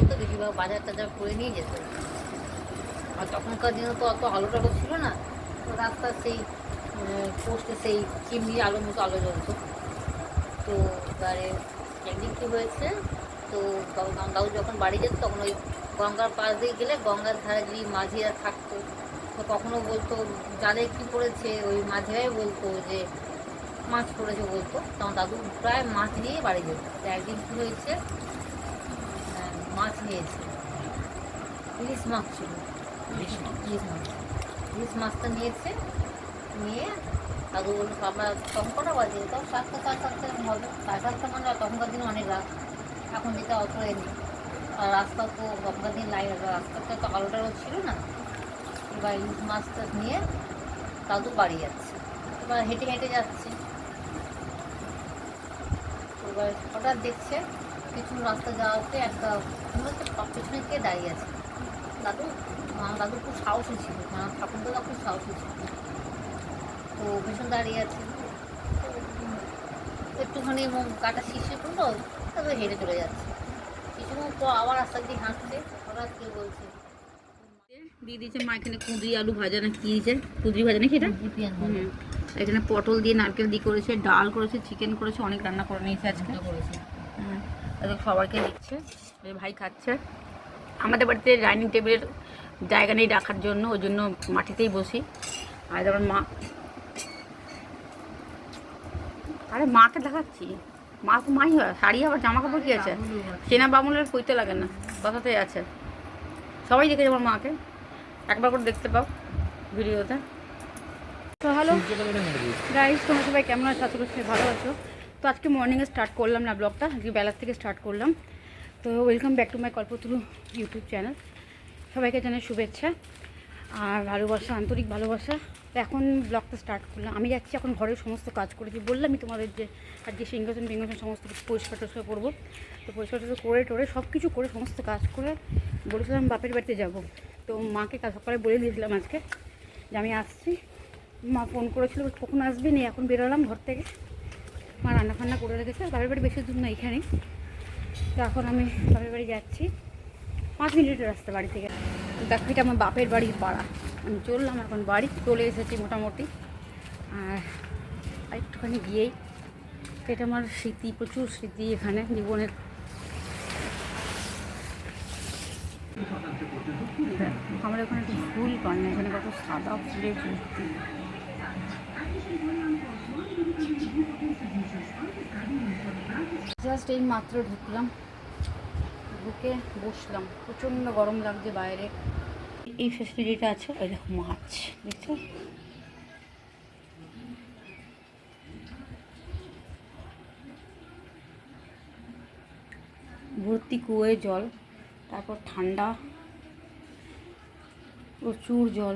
যেত, বেশিরভাগ বাজার টাজার করে নিয়ে যেত। আর তখনকার দিনে তো অত আলো টালো ছিল না, রাস্তার সেই পোস্টে সেই চিমনির আলোর মতো আলো জ্বলতো। তো এবারে একদিন কী হয়েছে, তো দাদু যখন বাড়ি যেত তখন ওই গঙ্গার পাশ দিয়ে গেলে গঙ্গার ধারে যদি মাঝিরা থাকতো, তো কখনো বলতো জালে কী পড়েছে, ওই মাঝিরাই বলতো যে মাছ পড়েছে বলতো, তখন দাদু প্রায় মাছ নিয়ে বাড়ি যেত। তো একদিন কী হয়েছে, মাছ নিয়েছে, ইলিশ মাছ ছিল, ইলিশ মাছটা নিয়েছে। নিয়ে দাদু বললো আমরা তখন কটা বাজে, তাও 7টা 7:30 হবে, 7:30 মানে তখনকার দিনে অনেক রাত, এখন যেটা অত নেই। আর রাস্তা তো তখনকার দিন লাইট, রাস্তাটা তো আলো টালো ছিল না। এবার ইলিশ মাছটা নিয়ে দাদু বাড়ি যাচ্ছে, এবার হেঁটে হেঁটে যাচ্ছে। এবার হঠাৎ দেখছে কিছু রাস্তা যাওয়াতে একটা মনে হচ্ছে পেছনে কে দাঁড়িয়ে আছে। দাদু দাদু খুব সাহসী ছিল, ঠাকুর দাদা খুব সাহসী ছিল। তো পেছন দাঁড়িয়ে আছে, তো একটুখানি কাটা শিশে করলো, তারপরে হেঁটে চলে যাচ্ছে। কিছুক্ষণ পর আবার রাস্তা দিয়ে হাঁটছে, হঠাৎ কেউ বলছে দিয়ে দিয়েছে মা এখানে কুঁদরি আলু ভাজা না কি দিয়েছে, কুঁদরি ভাজা নাকি এটা, এখানে পটল দিয়ে নারকেল দিয়ে করেছে, ডাল করেছে, চিকেন করেছে, অনেক রান্না করে নিয়েছে আজকে করেছে। সবাইকে দিচ্ছে, ভাই খাচ্ছে। আমাদের বাড়িতে ডাইনিং টেবিলের জায়গা নেই রাখার জন্য, ওই জন্য মাটিতেই বসি। আর যেমন মা, আরে মাকে দেখাচ্ছি, মা তো মাই হয়, শাড়ি আবার জামা কাপড় কি আছে, চেনা বামুনের কইতে লাগে না, কথাতেই আছে। সবাই দেখে যেমন মাকে একবার করে দেখতে পাও ভিডিওতে। তো হ্যালো গাইস, তোমরা সবাই কেমন আছো? আশা করছি ভালো আছো। তো আজকে মর্নিংয়ে স্টার্ট করলাম না ব্লগটা, আজকে বেলার থেকে স্টার্ট করলাম। তো welcome back to my Kalpataru YouTube channel. সবাইকে জানাই শুভেচ্ছা আর ভালোবাসা, আন্তরিক ভালোবাসা। তো এখন ব্লগটা স্টার্ট করলাম। আমি যাচ্ছি এখন ঘরের সমস্ত কাজ করেছি, বললামই তোমাদের যে আজকে সিংহাসন টিংহাসন সমস্ত কিছু পরিষ্কার টরিষ্কার করবো। তো পরিষ্কার টরিষ্কার করে টোরে সব কিছু করে সমস্ত কাজ করে বলেছিলাম বাপের বাড়িতে যাব। তো মাকে কাল সকালে বলে দিয়েছিলাম আজকে যে আমি আসছি। মা ফোন করেছিল কখন আসবি, নিয়ে এখন বেরোলাম ঘর থেকে। মা রান্না ফান্না করে রেখেছে, বাপের বাড়ি বেশি দূর না এখানেই। তো এখন আমি বাপের বাড়ি যাচ্ছি, 5 মিনিটের রাস্তা বাড়ি থেকে। তো দেখো এটা আমার বাপের বাড়ির পাড়া, আমি চললাম এখন বাড়ি, চলে এসেছি মোটামুটি। আর একটুখানি গিয়েই, এটা আমার স্মৃতি, প্রচুর স্মৃতি এখানে জীবনের। আমরা ওখানে একটু ফুল পাই না, এখানে কত সাদা ফুলে ভর্তি। জাস্ট এই মাত্র ঢুকলাম, ঢুকে বসলাম, প্রচণ্ড গরম লাগছে বাইরে। এই ফেসিলিটিটা আছে, ওই দেখো মাছ দেখছো, ভর্তি কুয়োয় জল, তারপর ঠান্ডা প্রচুর জল।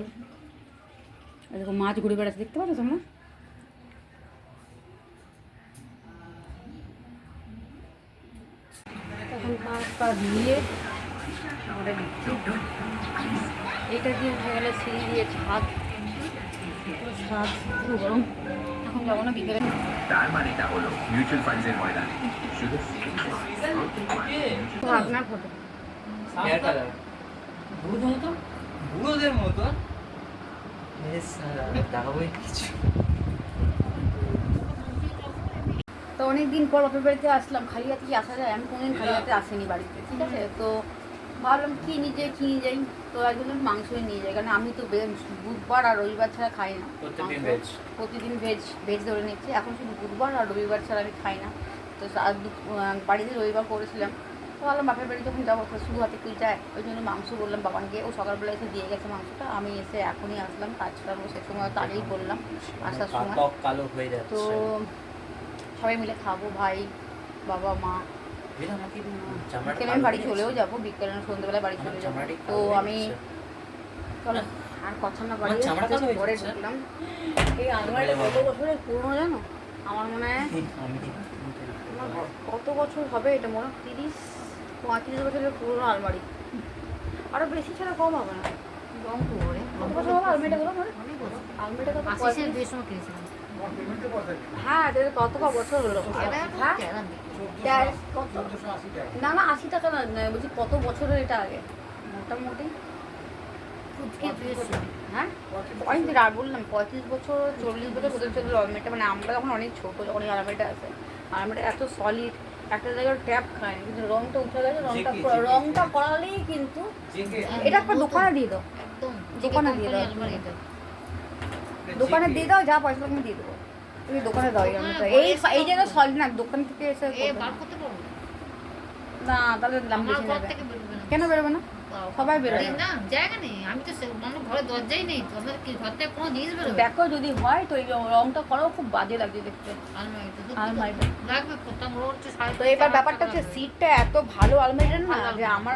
দেখো মাছ ঘুরে বেড়াচ্ছে, দেখতে পাচ্ছ তোমরা? তখন পা দিয়ে আমরা দিচ্ছি, এটা দিয়ে উঠে গেলে সিঁড়ি দিয়ে ছাদ, পুরো ছাদ পুরো গরম। এখন যাবো না, বিকেলে। তার মানেটা হলো মিউচুয়াল ফান্ডসের ময়দানে শুধু ভাবনা ফটো বুড়োদের মতো বেশ দেখাবোই কিছু। তো অনেক দিন পর বাপের বাড়িতে আসলাম, খালি হাতে কি আসা যায়? আমি কোনোদিন খালি হাতে আসিনি বাড়িতে, ঠিক আছে? তো ভাবলাম কি নিয়ে যাই, তো একজন মাংসই নিয়ে যাই, কারণ আমি তো বুধবার আর রবিবার ছাড়া খাই না। প্রতিদিন ভেজ ধরে নিচ্ছি, এখন শুধু বুধবার আর রবিবার ছাড়া আমি খাই না। তো বাড়িতে রবিবার করেছিলাম, তো ভাবলাম বাপের বাড়ি যখন যাবো তো শুধু হাতে তুই যায়, ওই জন্য মাংস বললাম বাবানকে। ও সকালবেলা এসে দিয়ে গেছে মাংসটা, আমি এসে এখনই আসলাম, কাজ করবো সে সময় তো আগেই বললাম আসার সময়। কালো হয়ে যাচ্ছে। তো সবাই মিলে খাবো, ভাই, বাবা, মা। বিকেলে আমি বাড়ি চলেও যাবো, বিকেলে সন্ধ্যেবেলায় বাড়ি চলে যাবো। তো আমি চলো আর কথা না বাড়িয়ে পরে ঢুকলাম। এই আলমারিটা কত বছরের পুরনো জানো? আমার মনে হয় কত বছর হবে, এটা মনে হয় 30-35 বছরের পুরনো আলমারি, আরও বেশি ছাড়া কম হবে না। কত বছর হবে আলমারিটা? আলমারিটা কত? আশিসের বেশ সময় কিনেছিলাম। হ্যাঁ তাহলে কত বছর হলো? হ্যাঁ কত? না না 80 টাকা না, বলছি কত বছরের এটা আগে মোটামুটি? হ্যাঁ অনেক দিন আর বললাম 35 বছর 40 বছর ওদের চলে আলমারিটা, মানে আমরা যখন অনেক ছোটো যখন এই আলমারিটা আছে, আলমারিটা এত সলিড, একটা জায়গায় ট্যাপ খায়নি, কিন্তু রংটা উঠে গেছে, রংটা করালেই কিন্তু এটা একটা দোকানে দিয়ে দাও, একদম দোকানে দিয়ে দাও, দোকানে দিয়ে দাও, যা পয়সা তুমি দিয়ে দেবো, তুমি দোকানে দাও। এই জায়গা সলিড না, দোকান থেকে এসে বার করতে পারবো না, তাহলে দাম আমার বেশি ঘর নেবে। থেকে বেরোবে না। কেন বেরোবে না? সবাই বেরোবে। না জায়গা নেই, আমি তো আমার ঘরে দরজাই নেই, তোমাদের কি ঘর থেকে কোনো জিনিস বেরোবে? দেখো যদি হয় তো এই রংটা করো, খুব বাজে লাগছে দেখতে আলমারিটা। লাগবে কোথাও বড় হচ্ছে তো এবার ব্যাপারটা হচ্ছে সিটটা এত ভালো আলমারিটার না, যে আমার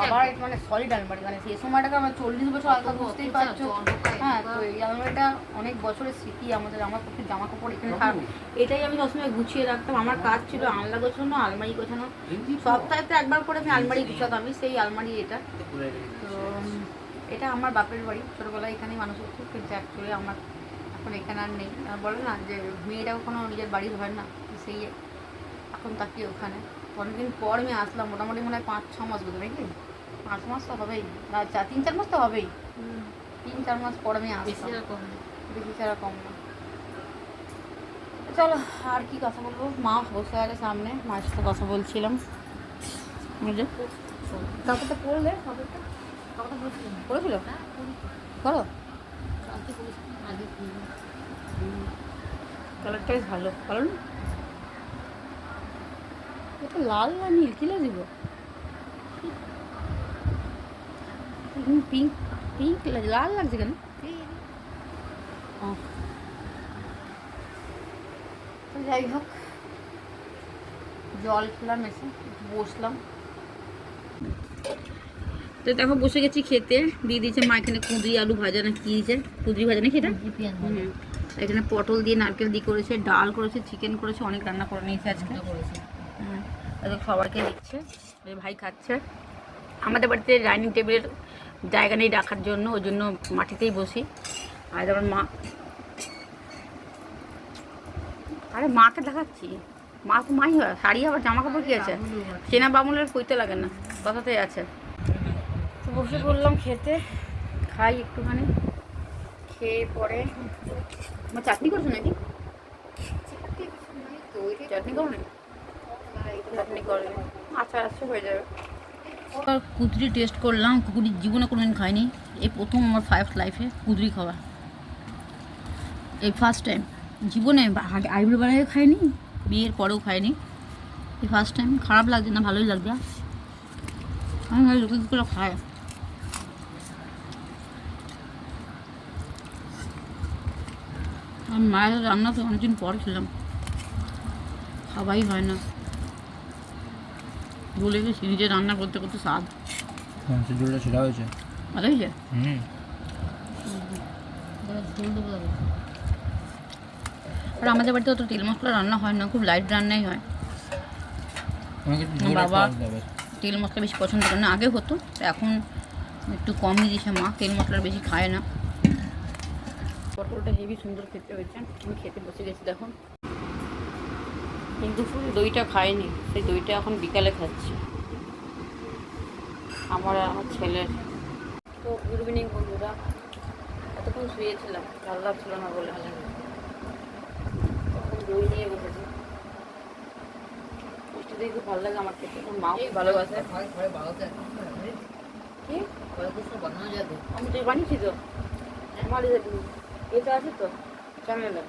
বাবার মানে সলিড আলমারি, মানে সেই সময়টাকে আমার 40 বছর আগে, বুঝতেই পারছো। হ্যাঁ তো এই আলমারিটা অনেক বছরের স্মৃতি আমাদের, আমার প্রচুর জামা কাপড় এখানে এটাই আমি সবসময় গুছিয়ে রাখতাম। আমার কাজ ছিল আলনা গোছানো, আলমারি গোছানো, সপ্তাহে তো একবার করে আমি আলমারি গুছাতাম, আমি সেই আলমারি এটা। তো এটা আমার বাপের বাড়ি, ছোটোবেলায় এখানেই মানুষ হচ্ছে, কিন্তু অ্যাকচুয়ালি আমার এখন এখানে আর নেই। বলে না যে মেয়েটাও কোনো নিজের বাড়ি হয় না, সেই এখন তাকি ওখানে। অনেকদিন পর আমি আসলাম, মোটামুটি মনে হয় 5-6 মাস বোধ নাকি, 5 মাস তো হবেই, না 3-4 মাস তো হবেই, 3-4 মাস পর আমি আসলাম, বেশি ছাড়া কম না। চলো আর কি কথা বলবো, মা বসে আছে সামনে, মায়ের সাথে কথা বলছিলাম। বুঝলে কাপড়টা পরলে, কাপড়টা পরেছিল করো, কালারটা বেশ ভালো, ভালো না? এটা লাল না নীল, কি লাগবে? পিঙ্ক, পিঙ্ক লাল লাগছে কেন? যাই হোক, জল খেলাম, এসে বসলাম। তো দেখো বসে গেছি খেতে, দিয়ে দিয়েছে মা এখানে কুঁদরি আলু ভাজা, না কি দিয়েছে, কুঁদরি ভাজা নাকি এটা, এখানে পটল দিয়ে নারকেল দিয়ে করেছে, ডাল করেছে, চিকেন করেছে, অনেক রান্না করে নিয়েছে আজকে। সবাইকে দিচ্ছে, ভাই খাচ্ছে। আমাদের বাড়িতে ডাইনিং টেবিলের জায়গা নেই রাখার জন্য, ওই জন্য মাটিতেই বসি। আর যেমন মা, আরে মাকে দেখাচ্ছি, মা তো মাই হয়, শাড়ি আবার জামা কাপড় কি আছে, চেনা বামুলের কইতে লাগে না, কথাতেই আছে। তো বসে পড়লাম খেতে, খাই একটুখানি, খেয়ে পরে আমার চাটনি করছো নাকি, চাটনি করো না, চাটনি করে আচ্ছা আচ্ছা হয়ে যাবে। কুদরি টেস্ট করলাম, কুদরি জীবনে কোনোদিন খাইনি, এই প্রথম আমার 5 লাইফে কুদরি খাওয়া, এই ফার্স্ট টাইম জীবনে, আইব্রো বানাইও খাইনি, বিয়ের পরেও খাইনি, এই ফার্স্ট টাইম। খারাপ লাগছে না, ভালোই লাগছে, আমি ভাই লোকে কী করে খায়। আমি মায়ের রান্না তো অনেকদিন পর খেলাম, খাওয়াই হয় না, বলে গেছি নিজে রান্না করতে করতে স্বাদ। ঝোলটা ছেড়া হয়েছে, ভালো হয়েছে। আর আমাদের বাড়িতে অত তেল মশলা রান্না হয় না, খুব লাইট রান্নাই হয়। বাবা তেল মশলা বেশি পছন্দ করে না, আগে হতো, এখন একটু কমই দিয়েছে মা, তেল মশলা বেশি খায় না। পটলটা হেভি সুন্দর খেতে হয়েছে, আমি খেতে বসে গেছি দেখুন, কিন্তু দইটা খাইনি, সেই দইটা এখন বিকালে খাচ্ছি আমার আর আমার ছেলের। তো গুড ইভিনিং বন্ধুরা, এতক্ষণ শুয়েছিলাম, ভালো লাগছিল না বলে তখন দই নিয়ে বসেছি, মিষ্টি দই খুব ভালো লাগে আমার খেতে, মাও খুব ভালোবাসে। কি বানানো যাবে, আমি তো বানিয়েছি তো, আমার এটা আছে তো চ্যানেলে।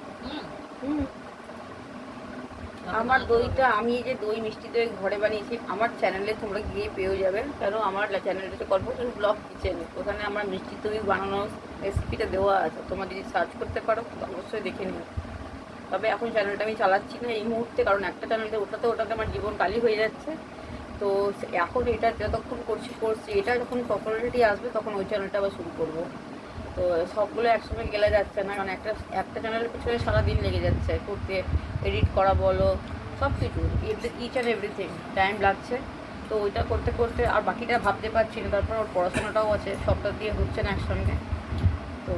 আমার দইটা, আমি যে দই মিষ্টি দই ঘরে বানিয়েছি, আমার চ্যানেলে তোমরা গিয়ে পেয়েও যাবে, কেন আমার চ্যানেলটা হচ্ছে কল্পতরু ব্লগ কিচেন, ওখানে আমার মিষ্টি দই বানানোর রেসিপিটা দেওয়া আছে, তোমরা যদি সার্চ করতে পারো তো অবশ্যই দেখে নিও। তবে এখন চ্যানেলটা আমি চালাচ্ছি না এই মুহূর্তে, কারণ একটা চ্যানেলটা ওঠাতে ওঠাতে আমার জীবন কালি হয়ে যাচ্ছে। তো এখন এটা যতক্ষণ করছি, এটা যখন পপুলারিটি আসবে তখন ওই চ্যানেলটা আবার শুরু করবো। তো সবগুলো একসঙ্গে গেলে যাচ্ছে না, কারণ একটা চ্যানেলের পিছনে সারাদিন লেগে যাচ্ছে করতে, এডিট করা বলো, সব কিছু, ইচ অ্যান্ড এভরিথিং টাইম লাগছে। তো ওইটা করতে করতে আর বাকিটা ভাবতে পারছি না, তারপর ওর পড়াশোনাটাও আছে, সবটা দিয়ে হচ্ছে না একসঙ্গে। তো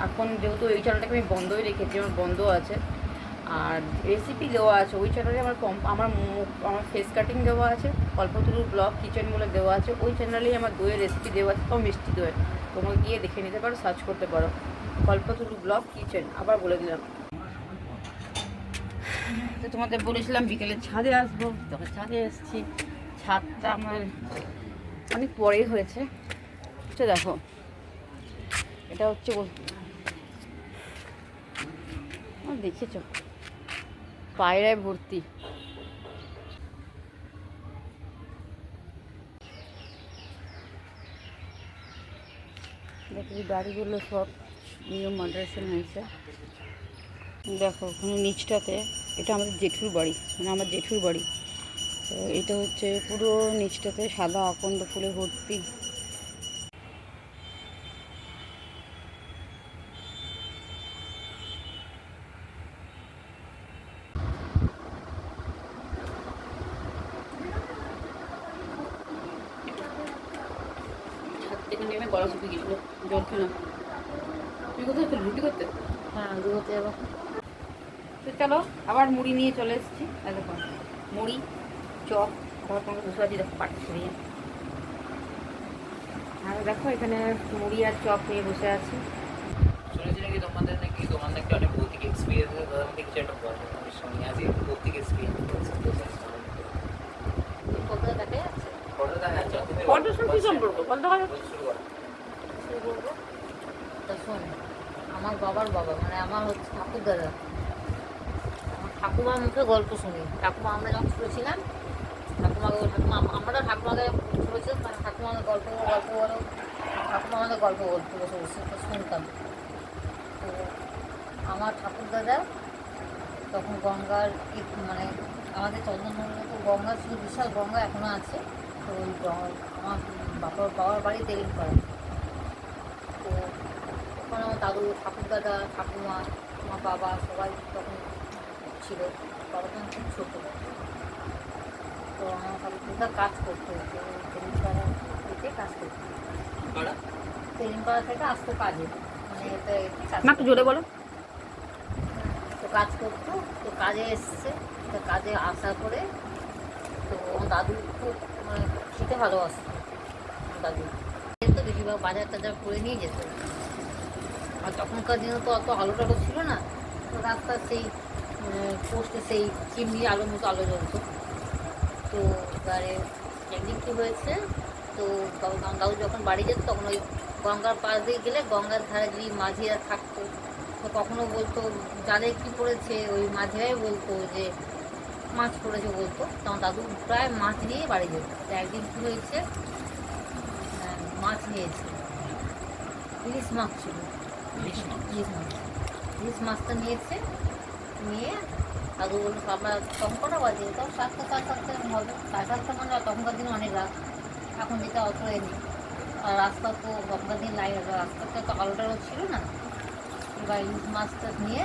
এখন যেহেতু এই চ্যানেলটাকে আমি বন্ধই রেখেছি, আমার বন্ধ আছে, আর রেসিপি দেওয়া আছে ওই চ্যানেলে আমার ফেস কাটিং দেওয়া আছে, কল্পতরু ব্লগ কিচেন বলে দেওয়া আছে, ওই চ্যানেলেই আমার দইয়ের রেসিপি দেওয়া আছে, তাও মিষ্টি দই, তোমরা গিয়ে দেখে নিতে পারো, সার্চ করতে পারো কল্পতরু ব্লগ কিচেন। আবার বলে দিলাম। তো তোমাদের বলেছিলাম বিকেলে ছাদে আসবো, তখন ছাদে এসেছি। ছাদটা আমার অনেক পরেই হয়েছে। তো দেখো এটা হচ্ছে দেখেছ পায়রায় ভর্তি। দেখি গাড়িগুলো সব নিয়ম মডারেশন হয়েছে। দেখো ওখানে নিচটাতে এটা আমাদের জেঠুর বাড়ি, মানে আমার জেঠুর বাড়ি। তো এটা হচ্ছে পুরো নিচটাতে সাদা আকন্দ ফুলে ভর্তি। নেমে গলা শুকিয়ে গেছিলো, জল খেয়ে না। তুই কোথায় তো রুটি করতে? হ্যাঁ দুটোতে যাবো। তো চলো আবার মুড়ি নিয়ে চলে এসেছি। দেখো মুড়ি চপ, আবার তোমাকে বসে আছি, দেখো পাটি সরিয়ে। আর দেখো এখানে মুড়ি আর চপ নিয়ে বসে আছি। শুনেছি নাকি তোমাদের নাকি অনেক ভৌতিক এক্সপিরিয়েন্স আছে, তাদের মধ্যে কিছু একটা বলো। আমি শুনি আজকে ভৌতিক এক্সপিরিয়েন্স কোথায় দেখা যাচ্ছে ফটো দেখা যাচ্ছে। ফটোর সঙ্গে কি সম্পর্ক? কত টাকা শুরু করো। শুরু করবো। তা শোন, আমার বাবার বাবা মানে আমার হচ্ছে ঠাকুর দাদা, আমার ঠাকুমার মুখে গল্প শুনি। ঠাকুমা আমরা যখন ছোটো ছিলাম, আমরা ঠাকুমাকে ছোটো ছিলাম, মানে ঠাকুমা আমাদের গল্প বলো, ঠাকুমা আমাদের গল্প বলতে বসে বসে তো শুনতাম। তো আমার ঠাকুর দাদা তখন গঙ্গার মানে আমাদের চন্দননগরে তো গঙ্গা ছিল, বিশাল গঙ্গা এখনও আছে। তো ওই আমার বাবার বাড়ি তেলিংপাড়া। তো ওখানে আমার দাদু, ঠাকুর দাদা, ঠাকুমা, আমার বাবা সবাই তখন ছিল। বাবা তখন খুব ছোটো। তো আমার ঠাকুরদা কাজ করতো, তেলিংপাড়া থেকে কাজ করতো, তেলিংপাড়া থেকে আসতো কাজে, মানে এটা না একটু জোরে বলো। তো কাজ করতো, তো কাজে এসছে। তো কাজে আসার পরে তো আমার দাদু খুব মানে খেতে ভালোবাসতো। আমার দাদু তো বেশিরভাগ বাজার টাজার করে নিয়ে যেত। আর তখনকার দিনে তো অত আলো টালো ছিল না, তো রাস্তার সেই পোস্টে সেই চিমনি আলোর মতো আলো জ্বলতো। তো এবারে একদিন কী হয়েছে, তো দাদু যখন বাড়ি যেত তখন ওই গঙ্গার পাশ দিয়ে গেলে গঙ্গার ধারে যদি মাঝিরা থাকতো, তো কখনো বলতো জালে কী পড়েছে, ওই মাঝিরাই বলতো যে মাছ পড়েছে বলতো। তখন দাদু প্রায় মাছ নিয়ে বাড়ি যেত। তো একদিন কী হয়েছে, মাছ নিয়েছে, ইলিশ মাছ ছিল, ইলিশ মাছটা নিয়েছে। নিয়ে দাদু বললো আমরা তখন কটা বাজে, তখন 7টা 7:30 হবে, 7:30 মানে তখনকার দিনে অনেক রাত, এখন যেটা অত এনি। আর রাস্তা তো তখনকার দিন রাস্তাটা তো আলো টালো ছিল না। এবার ইলিশ মাছটা নিয়ে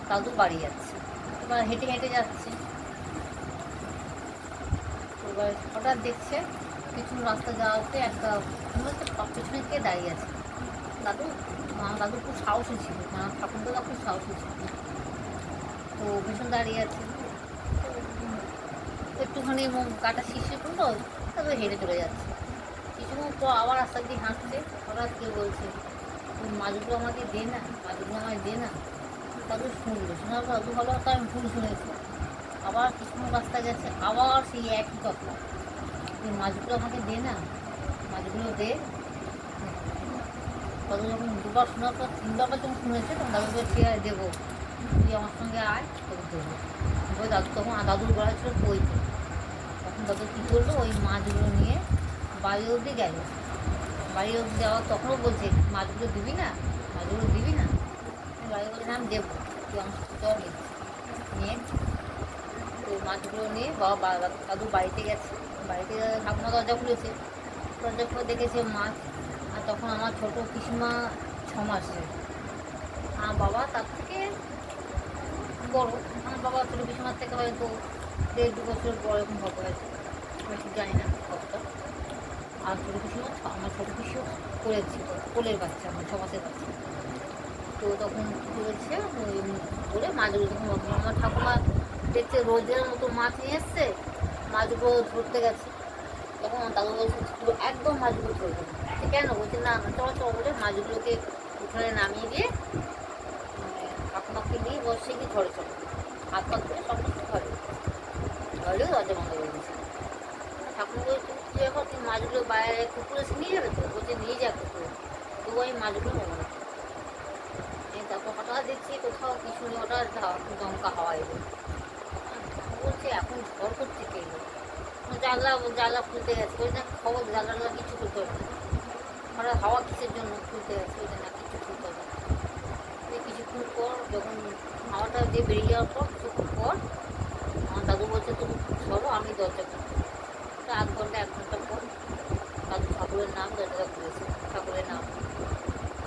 দাদু বাড়ি যাচ্ছে। এবার হেঁটে হেঁটে যাচ্ছে। এবার হঠাৎ দেখছে পিছন রাস্তা যাওয়াতে একটা পেছনে কে দাঁড়িয়ে আছে। দাদু খুব সাহসী ছিল, ঠাকুর দাদা খুব সাহসী ছিল। তো ভীষণ দাঁড়িয়ে আছে। তো একটুখানি কাটা শীর্ষে করলো, তারপরে হেঁটে চলে যাচ্ছে। কিছুক্ষণ পর আবার রাস্তা দিয়ে হাঁটছে। হঠাৎ কেউ বলছে তুই মাছগুলো আমাকে দে না, মাছগুলো আমায় দে না। দাদু শুনলো, শোনার পর দাদু ভালো তো আমি ভুল শুনেছি। আবার কিছুক্ষণ রাস্তা গেছে, আবার সেই একই কথা, তুই মাছগুলো আমাকে দে না, মাছগুলো দে। দাদু যখন দুবার শোনার পর 3বার যখন শুনেছে তখন দাদু বলে ঠিক আছে দেবো, তুই আমার সঙ্গে আয়, তোকে দেবো। দাদু তখন দাদুর গলা ছিল বইতে। তখন দাদু কী করলো, ওই মাছগুলো নিয়ে বাড়ি অবধি গেল। বাড়ি অবধি যাওয়া তখনও বলছে মাছগুলো দিবি না, মাছগুলো দিবি না। বাড়ি বলছে আমি দেবো, তুই আমার সাথে চল। নিয়ে তো মাছগুলো নিয়ে বাবা দাদু বাড়িতে গেছে। বাড়িতে ঠাকুমা দরজা খুলেছে, দরজা খুলে দেখেছে মাছ। আর তখন আমার ছোটো পিসিমা 6 মাসের, আমার বাবা তার থেকে বড়। আমার বাবা ছোটো পিসিমার থেকে হয়তো 1.5-2 বছর বড় এরকম হবে হয়তো, আমি ঠিক জানি না কতটা। আর ছোটো পিসিমা আমার ছোটো পিসিও করেছিল, কোলের বাচ্চা, আমার 6 মাসের বাচ্চা। তো তখন কী হচ্ছে ওই বলে মাছগুলো তখন আমার ঠাকুমা দেখছে রোজের মতো মাছ নিয়ে এসছে, মাছগুলো ধরতে গেছে। তখন দাদু বলছে তুই একদম মাছগুলো ধরবে না। কেন? বলছে না চলো চলো বলে মাছগুলোকে উঠোনে নামিয়ে দিয়ে ঠাকুমাকে নিয়ে বসে কি ঘরে চলো, হাত পাত করে সব কিছু ঘরে ঘরেও দরজা বন্ধ করে দিয়েছে। ঠাকুমা বলছে তুই এখন তুই মাছগুলো বাইরে কুকুরে এসে নিয়ে যাবে তো? বলছে নিয়ে যা কুকুরে, তবু আমি মাছগুলো নেবো না। তারপর হঠাৎ দেখছি কোথাও কিছু নেই, হঠাৎ দমকা হাওয়া এলো। বলছে এখন ঝড় করছে কে এলো, জানলা খুলতে গেছে, ওই না খবর জানলা কিছু খুলতে হবে না, হঠাৎ হাওয়া কিসের জন্য খুলতে গেছে, ওই না কিছু খুলতে হবে না। কিছুক্ষণ পর যখন হাওয়াটা দিয়ে বেরিয়ে যাওয়ার পর কিছুক্ষণ পর আমার দাদু বলছে তুমি সরো আমি দরজা খুলবো। আধ ঘন্টা 1 ঘন্টা পর দাদু ঠাকুরের নাম দরজাটা খুলেছে, ঠাকুরের নাম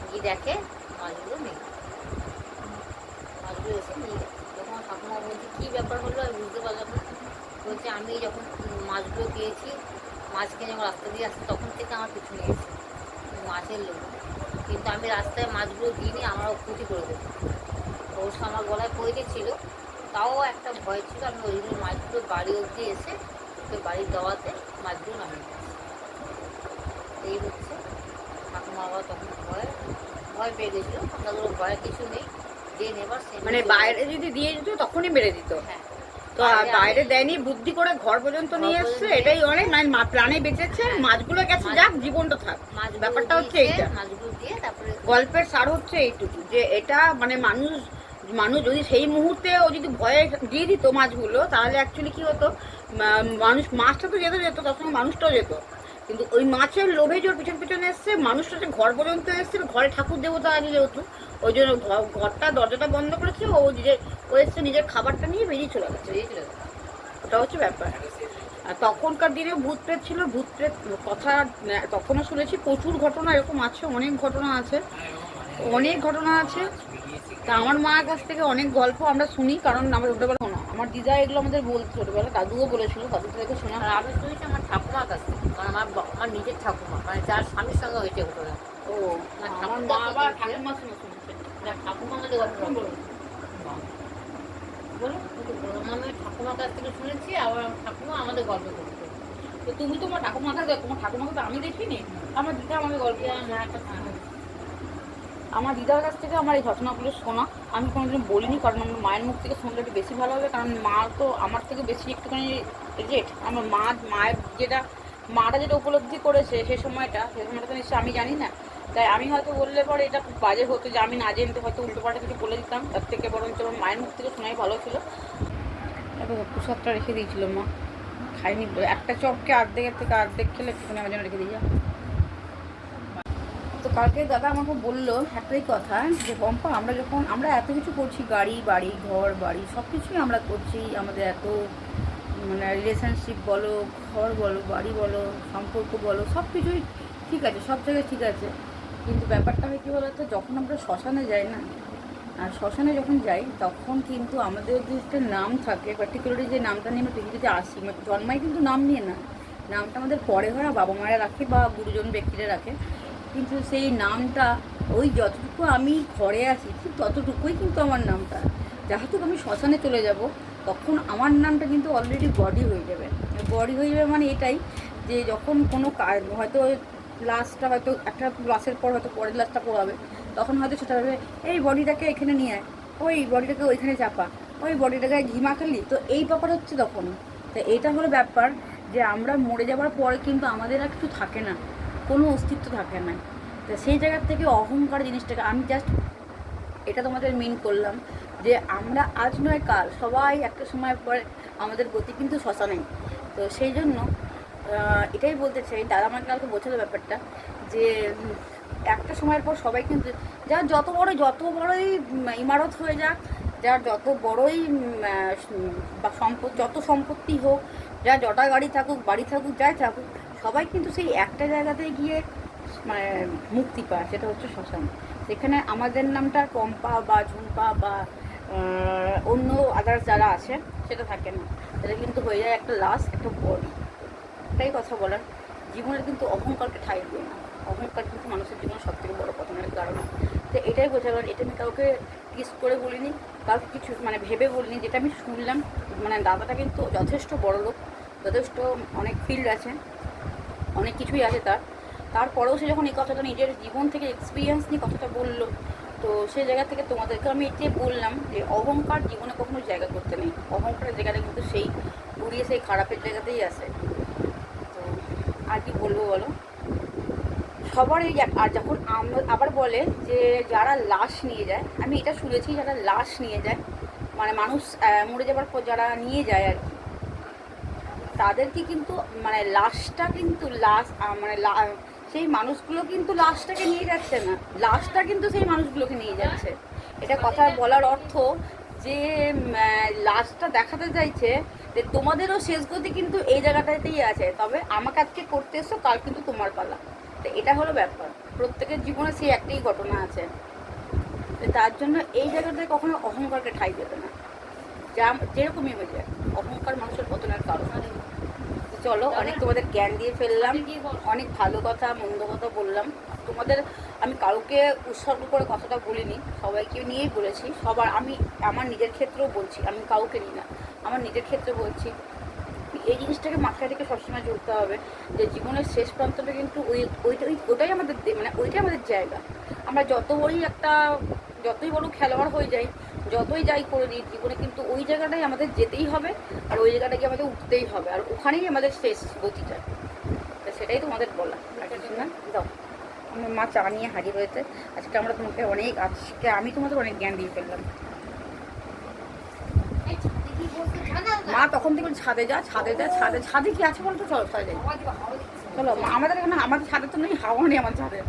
গিয়ে দেখে মাছগুলো নেই, মাছগুলো এসে নিয়ে গেছে। যখন ঠাকুমা বলছে কী ব্যাপার হলো আমি বুঝতে পারলাম না। বলছে আমি যখন মাছগুলো পেয়েছি, মাছ কিনে যখন রাস্তা দিয়ে আসছে তখন থেকে আমার পিছু নিয়েছে মাছের লোক, কিন্তু আমি রাস্তায় মাছগুলো দিইনি, আমারও ক্ষতি করে দেবো। অবশ্য আমার গলায় পড়ে গেছিলো, তাও একটা ভয় ছিল। আমি ওই জন্য মাছগুলো বাড়ি অবধি এসে ওই বাড়ির দেওয়াতে মাছগুলো নামিয়ে দিয়েছি। এই হচ্ছে ঠাকুমা আবার তখন ভয় পেয়ে গেছিলো। দাদুর ভয়ের কিছু নেই, যে নেবার সে মানে বাইরে যদি দিয়ে দিত তখনই মেরে দিত। হ্যাঁ, তো বাইরে দেয়নি, বুদ্ধি করে ঘর পর্যন্ত নিয়ে এসছে, এটাই অনেক মানে প্রাণে বেঁচেছে, মাছগুলো গেছে যাক, জীবনটা থাক। ব্যাপারটা হচ্ছে এইটা, মাছগুলো দিয়ে তারপরে গল্পের সার হচ্ছে এইটুকু, যে এটা মানে মানুষ যদি সেই মুহূর্তে ও যদি ভয়ে দিয়ে দিত মাছগুলো, তাহলে অ্যাকচুয়ালি কি হতো, মানুষ মাছটা তো যেত তার সঙ্গে মানুষটাও যেত। কিন্তু ওই মাছের লোভে যে ওর পিছনে এসছে, মানুষটা যে ঘর পর্যন্ত এসছে, ঘরে ঠাকুর দেবতা আছে যেহেতু, ওই জন্য ঘরটা দরজাটা বন্ধ করেছে, ও এসছে নিজের খাবারটা নিয়ে বেরিয়ে চলে গেছে। ওটা হচ্ছে ব্যাপার। আর তখনকার দিনে ভূত প্রেত ছিল, ভূত প্রেত কথা তখনও শুনেছি, প্রচুর ঘটনা এরকম আছে, অনেক ঘটনা আছে। তা আমার মার কাছ থেকে অনেক গল্প আমরা শুনি, কারণ আমরা ছোটোবেলা শোনা, আমার দিদা এগুলো আমাদের বলতো ছোটোবেলা, দাদুও বলেছিল, দাদু থেকে শোনা। আর আমি শুনেছি আমার ঠাকুমার কাছ থেকে, মানে আমার নিজের ঠাকুমা, মানে যার স্বামীর সঙ্গে হয়েছে ঘটনা। ও আমার মা আবার ঠাকুমার সঙ্গে শুনেছে। ঠাকুমা আমাদের গল্প বলো, আমি ঠাকুমার কাছ থেকে শুনেছি, আবার ঠাকুমা আমাদের গল্প করতো। তো তুমি তোমার ঠাকুমা কাছে, তোমার ঠাকুমাকে তো আমি দেখিনি, আমার দিদা আমাকে গল্প, আমার দিদার কাছ থেকে আমার এই ঘটনাগুলো শোনা। আমি কোনোদিন বলিনি, কারণ আমার মায়ের মুখ থেকে শুনলে একটু বেশি ভালো হবে, কারণ মা তো আমার থেকে বেশি একটুখানি এজেট। আমার মায়ের মাটা যেটা উপলব্ধি করেছে সেই সময়টা তো নিশ্চয়ই আমি জানি না। তাই আমি হয়তো বললে পরে এটা খুব বাজে হতো, যে আমি না জেনতে হয়তো উল্টোপাল্টা কিছু বলে দিতাম, তার থেকে বরঞ্চ আমার মায়ের মুখ থেকে শোনাই ভালো ছিল। এত প্রসাদটা রেখে দিয়েছিল মা, খাইনি, একটা চপকে অর্ধেকের থেকে অর্ধেক খেলে একটুখানি আমার জন্য রেখে দিয়ে। তো কালকে দাদা আমাকে বললো একটাই কথা, যে পম্পা আমরা এত কিছু করছি, বাড়ি ঘর বাড়ি সব কিছুই আমরা করছি, আমাদের এত মানে রিলেশনশিপ বলো, ঘর বলো, বাড়ি বলো, সম্পর্ক বলো, সব কিছুই ঠিক আছে, সব জায়গায় ঠিক আছে। কিন্তু ব্যাপারটা হয় কী বলতো, যখন আমরা শ্মশানে যাই না, আর শ্মশানে যখন যাই তখন কিন্তু আমাদের যে একটা নাম থাকে, পার্টিকুলারলি যে নামটা নিয়ে আমরা পৃথিবীতে আসি, জন্মাই কিন্তু নাম নিয়ে না, নামটা আমাদের পরে হয়, বাবা মায়েরা রাখে বা গুরুজন ব্যক্তিরা রাখে। কিন্তু সেই নামটা ওই যতটুকু আমি ঘরে আছি ঠিক ততটুকুই কিন্তু আমার নামটা, যেহেতু আমি শ্মশানে চলে যাব তখন আমার নামটা কিন্তু অলরেডি বডি হয়ে যাবে মানে এটাই, যে যখন কোনো কাজ হয়তো লাশটা হয়তো একটা লাশের পর হয়তো পরের লাশটা পড়াবে, তখন হয়তো সেটা হবে এই বডিটাকে এখানে নিয়ে আয়, ওই বডিটাকে ওইখানে চাপা, ওই বডিটাকে ঘি মাখালি, তো এই ব্যাপার হচ্ছে তখন। তো এইটা হলো ব্যাপার, যে আমরা মরে যাওয়ার পরে কিন্তু আমাদের আর কিছু থাকে না, কোনো অস্তিত্ব থাকে না। তো সেই জায়গার থেকে অহংকার জিনিসটাকে আমি জাস্ট এটা তোমাদের মিন করলাম, যে আমরা আজ নয় কাল সবাই একটা সময় পরে আমাদের গতি কিন্তু শ্মশানেই। তো সেই জন্য এটাই বলতে চাই, দাদা আমাকে কালকে বোঝালো ব্যাপারটা, যে একটা সময়ের পর সবাই কিন্তু যার যত বড়ই ইমারত হয়ে যাক, যার যত বড়ই যত সম্পত্তি হোক, যার যটা গাড়ি থাকুক, বাড়ি থাকুক, যাই থাকুক, সবাই কিন্তু সেই একটা জায়গাতে গিয়ে মানে মুক্তি পায়, সেটা হচ্ছে শ্মশান। সেখানে আমাদের নামটা পম্পা বা ঝুম্পা বা অন্য আদার্স যারা আছে সেটা থাকে না, সেটা কিন্তু হয়ে যায় একটা লাশ, একটা বডি। এটাই কথা বলার, জীবনের কিন্তু অহংকারকে ঠাঁই দেয় না, অহংকার কিন্তু মানুষের জীবনে সবথেকে বড় পতনের কারণ। তো এটাই বোঝা গেল, এটা আমি কাউকে কিস করে বলিনি, কাউকে কিছু মানে ভেবে বলিনি, যেটা আমি শুনলাম। মানে দাদাটা কিন্তু যথেষ্ট বড় লোক, যথেষ্ট অনেক ফিল্ড আছে, অনেক কিছুই আছে তারপরেও সে যখন এই কথাটা নিজের জীবন থেকে এক্সপিরিয়েন্স নিয়ে কথাটা বললো, তো সেই জায়গা থেকে তোমাদেরকে আমি এটাই বললাম যে অহংকার জীবনে কখনো জায়গা করতে নেই। অহংকারের জায়গাটা কিন্তু সেই ঘুরিয়ে সেই খারাপের জায়গাতেই আসে। তো আর কি বলবো বলো, সবার এই আর যখন আমরা আবার বলে যে যারা লাশ নিয়ে যায়, আমি এটা শুনেছি যারা লাশ নিয়ে যায় মানে মানুষ মরে যাবার পর যারা নিয়ে যায় আর কি, তাদেরকে কিন্তু মানে লাশটা কিন্তু মানে সেই মানুষগুলো কিন্তু লাশটাকে নিয়ে যাচ্ছে না, লাশটা কিন্তু সেই মানুষগুলোকে নিয়ে যাচ্ছে। এটা কথা বলার অর্থ যে লাশটা দেখাতে চাইছে যে তোমাদেরও শেষ গতি কিন্তু এই জায়গাটাতেই আছে, তবে আমাকে আজকে করতে এসো, কাল কিন্তু তোমার পালা। তো এটা হলো ব্যাপার, প্রত্যেকের জীবনে সেই একটাই ঘটনা আছে। তার জন্য এই জায়গাটায় কখনো অহংকারকে ঠাঁই দেবে না, যা যেরকমই হয়ে যায়। অহংকার মানুষের পতনের কারণ। চলো, অনেক তোমাদের জ্ঞান দিয়ে ফেললাম, অনেক ভালো কথা মন্দ কথা বললাম তোমাদের। আমি কাউকে উৎসর্গ করে কথাটা বলিনি, সবাইকে নিয়েই বলেছি। আমি আমার নিজের ক্ষেত্রেও বলছি, আমি কাউকে নিই না, আমার নিজের ক্ষেত্রে বলছি। এই জিনিসটাকে মাথায় রেখে সবসময় চলতে হবে যে জীবনের শেষ প্রান্তটা কিন্তু ওটাই আমাদের মানে ওইটাই আমাদের জায়গা। আমরা যতই বড় খেলোয়াড় হয়ে যাই, যতই যাই করে দিই জীবনে, কিন্তু ওই জায়গাটাই আমাদের যেতেই হবে, আর ওই জায়গাটাকে আমাদের উঠতেই হবে, আর ওখানেই আমাদের শেষ গতিটা। সেটাই তোমাদের বলা। আর কিছু না, দাও। আমার মা চা নিয়ে হাজির হয়েছে। আজকে আমি তোমাদের অনেক জ্ঞান দিয়ে ফেললাম। মা তখন থেকে ছাদে যা ছাদে কি আছে বলতো, চলো ছাদে যাই। চলো, আমাদের এখানে আমাদের ছাদে তো নেই, হাওয়া নেই আমার ছাদে।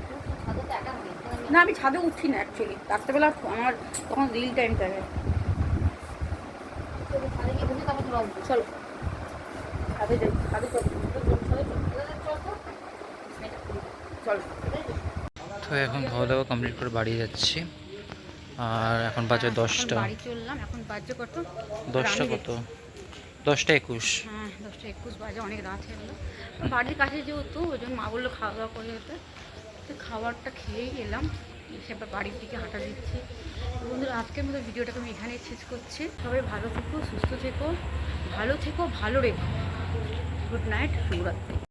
না, আমি ছাদে উঠছি না অ্যাকচুয়ালি, রাত্রেবেলা আমার তখন রিল টাইম থাকে। চলো ছাদে যাই, চলো। তো এখন খাওয়া দাওয়া কমপ্লিট করে বাড়ি যাচ্ছি, আর এখন বাজে 10টা। বাড়ি চললাম, এখন বাজে কত? 10টা কত? 10টা 21। হ্যাঁ, 10টা 21 বাজে, অনেক রাত হয়ে গেলো। বাড়ির কাছে যেহেতু ওই জন্য মা বললো খাওয়া দাওয়া করে যেতে, তো খাবারটা খেয়েই এলাম, এসে আবার বাড়ির দিকে হাঁটা দিচ্ছি। বন্ধুরা, আজকের মতো ভিডিওটাকে আমি এখানেই শেষ করছি। সবাই ভালো থেকো, সুস্থ থেকো, ভালো রেখো। গুড নাইট, শুভরাত্রি।